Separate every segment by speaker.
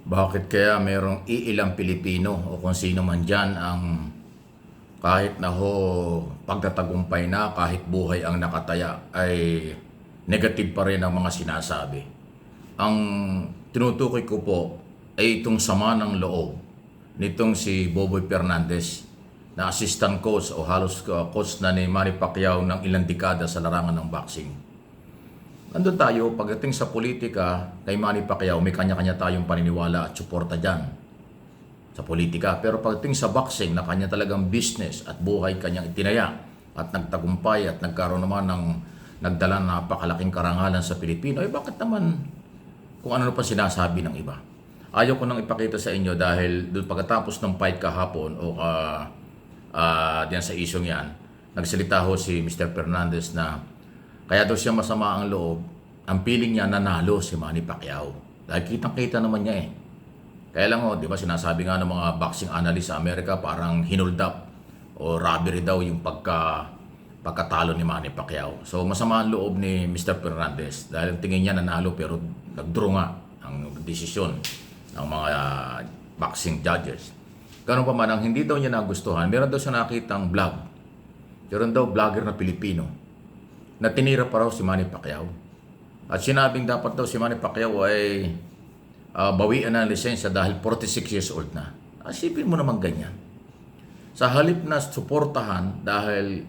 Speaker 1: Bakit kaya mayroong iilang Pilipino o kung sino man dyan ang kahit na ho pagtatagumpay na, kahit buhay ang nakataya, ay negative pa rin ang mga sinasabi. Ang tinutukoy ko po ay itong sama ng loob nitong si Boboy Fernandez na assistant coach o halos coach na ni Manny Pacquiao ng ilang dekada sa larangan ng boxing. Nandun tayo, pagdating sa politika, kay Manny Pacquiao, may kanya-kanya tayong paniniwala at suporta dyan sa politika. Pero pagdating sa boxing, na kanya talagang business at buhay kanyang itinaya at nagtagumpay at nagkaroon naman ng nagdala na napakalaking karangalan sa Pilipino, eh bakit naman kung ano pa sinasabi ng iba? Ayaw ko nang ipakita sa inyo dahil doon pagkatapos ng fight kahapon o diyan sa isyong yan, nagsalita ho si Mr. Fernandez na kaya daw siya masama ang loob, ang feeling niya nanalo si Manny Pacquiao. Dahil kitang-kita naman niya eh. Kaya lang di ba sinasabi nga ng mga boxing analyst sa Amerika parang hinold up o robbery daw yung pagkatalo ni Manny Pacquiao. So masama ang loob ni Mr. Fernandez dahil tingin niya nanalo pero nag-draw nga ang desisyon ng mga boxing judges. Ganun pa man, ang hindi daw niya nagustuhan, meron daw siya nakitang vlog. Meron daw vlogger na Pilipino na tinira pa raw si Manny Pacquiao. At sinabing dapat daw si Manny Pacquiao ay bawian ng lisensya dahil 46 years old na. Asipin mo naman ganyan. Sa halip na suportahan dahil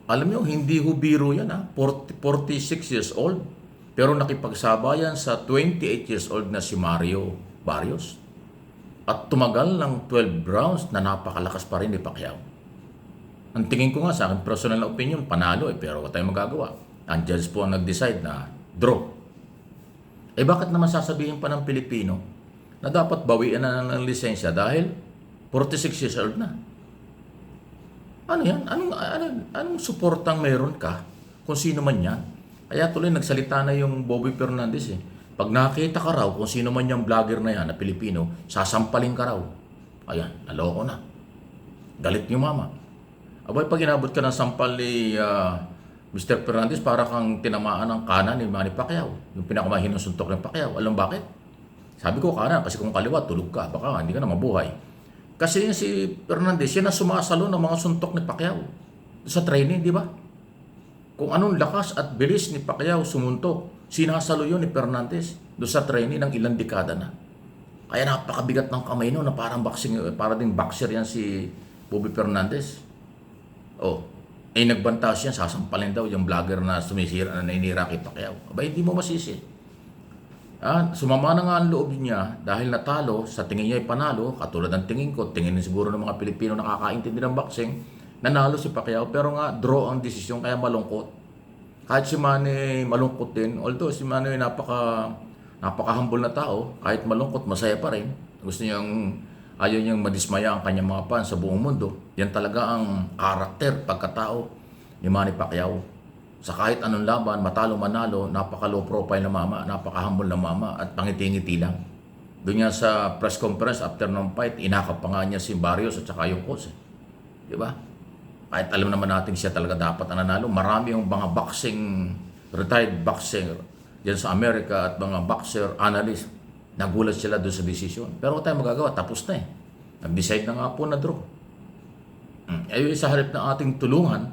Speaker 1: alam niyo, hindi ho biro yan 46 years old. Pero nakipagsabayan sa 28 years old na si Mario Barrios. At tumagal ng 12 rounds na napakalakas pa rin ni Pacquiao. Ang tingin ko nga sa akin, personal na opinion, panalo pero wala tayong magagawa. Ang judge po ang nag-decide na draw. Eh bakit naman sasabihin pa ng Pilipino na dapat bawian na ng lisensya dahil 46 years old na? Ano yan? Anong suportang meron ka kung sino man yan? Kaya tuloy nagsalita na yung Boboy Fernandez eh. Pag nakita ka raw kung sino man yung vlogger na yan na Pilipino, sasampalin ka raw. Ayan, naloko na. Galit yung mama. Abay, pag inabot ka ng sampal ni Mr. Fernandez, para kang tinamaan ng kanan ni Manny Pacquiao. Yung pinakamahinang suntok ng Pacquiao. Alam bakit? Sabi ko kanan, kasi kung kaliwa, tulog ka. Baka hindi ka na mabuhay. Kasi si Fernandez, yan ang sumasalo ng mga suntok ni Pacquiao. Sa training, di ba? Kung anong lakas at bilis ni Pacquiao sumuntok, sinasalo yun ni Fernandez doon sa training ng ilang dekada na. Kaya napakabigat ng kamay no, na parang para ding boxer yan si Bobby Fernandez. Nagbanta siya, sasampalin daw yung vlogger na sumisira na nainira kay Pacquiao. Aba, hindi mo masisi. Sumama na nga ang loob niya dahil natalo, sa tingin niya ay panalo, katulad ng tingin ko, tingin siguro ng mga Pilipino nakakaintindi ng boxing, nanalo si Pacquiao, pero nga draw ang desisyon, kaya malungkot. Kahit si Manny malungkot din, although si Manny ay napaka-humble na tao, kahit malungkot, masaya pa rin. Ayaw niyang madismaya ang kanyang mga fans sa buong mundo. Yan talaga ang karakter, pagkatao ni Manny Pacquiao. Sa kahit anong laban, matalo manalo, napaka-low profile na mama, napaka-humble na mama at pangiti-ngiti lang. Doon niya sa press conference after ng fight, inakap pa nga niya si Barrios at saka yung coach. Di ba? Kahit alam naman natin siya talaga dapat ang nanalo. Marami yung mga retired boxing diyan sa Amerika at mga boxer analyst. Nagulat sila doon sa desisyon. Pero wala tayong magagawa, tapos na eh. Nag-decide na nga po na draw. Sa harap ng ating tulungan,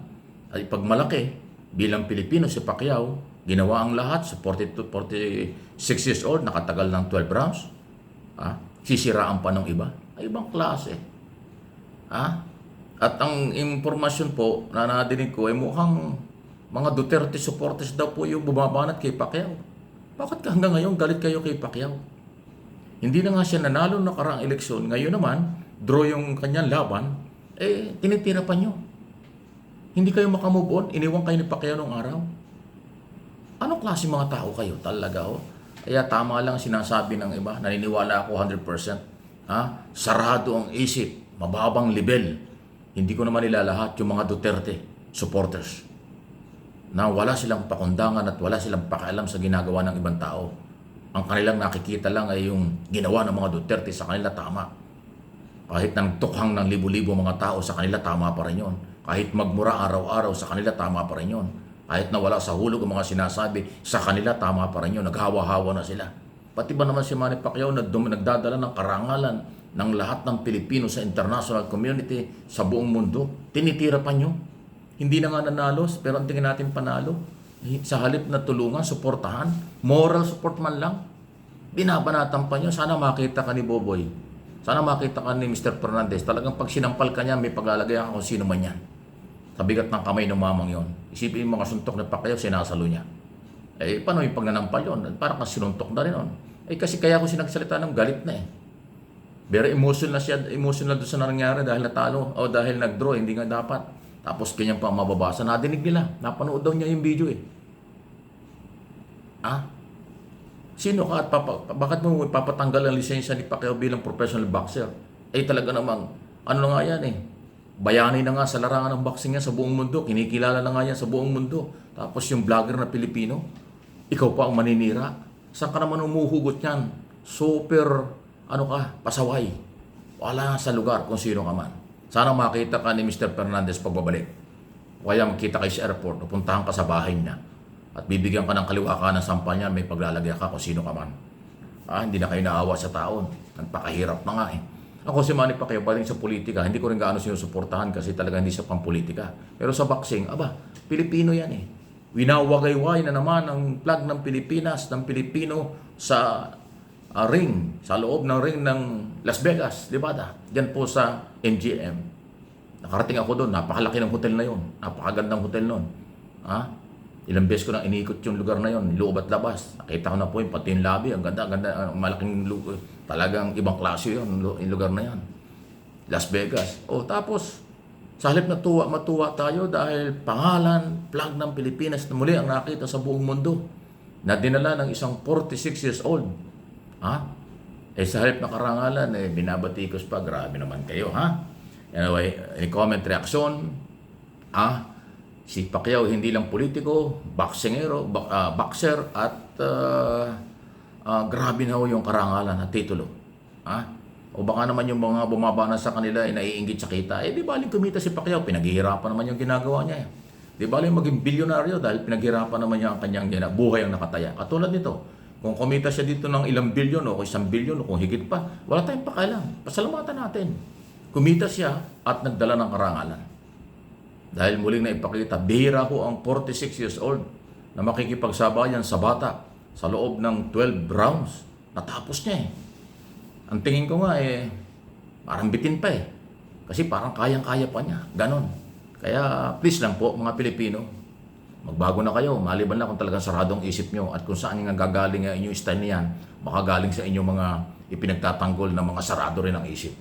Speaker 1: ay pagmalaki, bilang Pilipino si Pacquiao, ginawa ang lahat sa 46 years old, nakatagal ng 12 rounds. Sisiraan pa ng iba. Ay, ibang klase. At ang impormasyon po na nadinig ko ay mukhang mga Duterte supporters daw po yung bumabanat kay Pacquiao. Bakit hanggang ngayon galit kayo kay Pacquiao? Hindi na nga siya nanalo na karaang eleksyon. Ngayon naman, draw yung kanyang laban, tinitira pa nyo. Hindi kayo makamove on, iniwan kayo ni Pacquiao nung araw. Anong klase mga tao kayo? Talaga Kaya tama lang sinasabi ng iba, naniniwala ako 100%. Sarado ang isip, mababang level. Hindi ko naman nilalahat yung mga Duterte supporters na wala silang pakundangan at wala silang pakialam sa ginagawa ng ibang tao. Ang kanilang nakikita lang ay yung ginawa ng mga Duterte sa kanila tama. Kahit nang tukhang ng libo-libo mga tao sa kanila, tama pa rin yun. Kahit magmura araw-araw sa kanila, tama pa rin yun. Kahit nawala sa hulog ang mga sinasabi, sa kanila tama pa rin yun. Naghawa-hawa na sila. Pati ba naman si Manny Pacquiao na nagdadala ng karangalan ng lahat ng Pilipino sa international community, sa buong mundo? Tinitira pa nyo. Hindi na nga nanalo, pero ang tingin natin panalo. Sa halip na tulungan, suportahan, moral support man lang, binabanatan pa nyo. Sana makita ka ni Boboy. Sana makita ka ni Mr. Fernandez. Talagang pag sinampal ka niya, may paglalagay ka kung sino man yan. Sa bigat ng kamay ng mamang yon. Isipin yung mga suntok na Pacquiao, sinasalo niya. Eh, paano yung pag nanampal yun? Parang kasi sinuntok na rin yun. Eh, kasi kaya ako sinagsalita ng galit na eh. Very emotional na siya, emotional doon sa nangyari dahil natalo o dahil nag-draw, hindi nga dapat. Tapos kanyang pa mababasa, nadinig nila. Napanood daw niya yung video eh. Ah? Sino ka at bakit mo ipapatanggal ang lisensya ni Pacquiao bilang professional boxer? Eh talaga namang, ano na nga yan eh. Bayani na nga sa larangan ng boxing yan sa buong mundo. Kinikilala na nga yan sa buong mundo. Tapos yung vlogger na Pilipino, ikaw pa ang maninira. Saan ka naman umuhugot yan? Super, ano ka, pasaway. Wala sa lugar kung sino ka man. Sana makita ka ni Mr. Fernandez pagbabalik. O kaya makita kayo sa airport, pupuntahan ka sa bahay niya. At bibigyan ka ng kaliwa ng sampal niya, may paglalagay ka kung sino ka man. Hindi na kayo naawa sa taon. Nagpakahirap na nga eh. Ako si Manny Pacquiao, baling sa politika, hindi ko rin gaano sinusuportahan kasi talaga hindi siya pang politika. Pero sa boxing, Pilipino yan eh. Winawagayway na naman ang flag ng Pilipinas, ng Pilipino sa ring, sa loob ng ring ng Las Vegas, Nevada. Diyan po sa MGM. Nakarating ako doon, napakalaki ng hotel na yon, napakagandang hotel noon. Ilang beses ko na iniikot yung lugar na yon, loob at labas. Nakita ko na po yung pati yung lobby, ang ganda, malaking talagang ibang klase yon, yung lugar na yan. Las Vegas. Tapos, sa halip na matuwa tayo dahil pangalan, flag ng Pilipinas na muli ang nakita sa buong mundo na dinala ng isang 46 years old. Sa halip na karangalan, binabatikos pa, grabe naman kayo, Anyway, comment reaction, si Pacquiao hindi lang politiko, boxingero, boxer at grabe na yung karangalan at titulo. O baka naman yung mga bumabana sa kanila ay naiinggit sa kita. Di baling kumita si Pacquiao, pinaghihirapan naman yung ginagawa niya. Di baling maging bilyonaryo dahil pinaghihirapan naman niya ang kanyang buhay ang nakataya. Katulad nito, kung kumita siya dito ng ilang bilyon o 1 bilyon o kung higit pa, wala tayong pakialam. Pasalamatan natin. Kumita siya at nagdala ng karangalan. Dahil muling na ipakita, bihira ko ang 46 years old na makikipagsabayan sa bata sa loob ng 12 rounds. Natapos niya eh. Ang tingin ko nga parang bitin pa eh. Kasi parang kayang-kaya pa niya. Ganon. Kaya please lang po mga Pilipino, magbago na kayo. Maliban lang kung talagang saradong isip nyo at kung saan nga gagaling ang inyong style niyan, baka galing sa inyong mga ipinagtatanggol na mga sarado rin ang isip.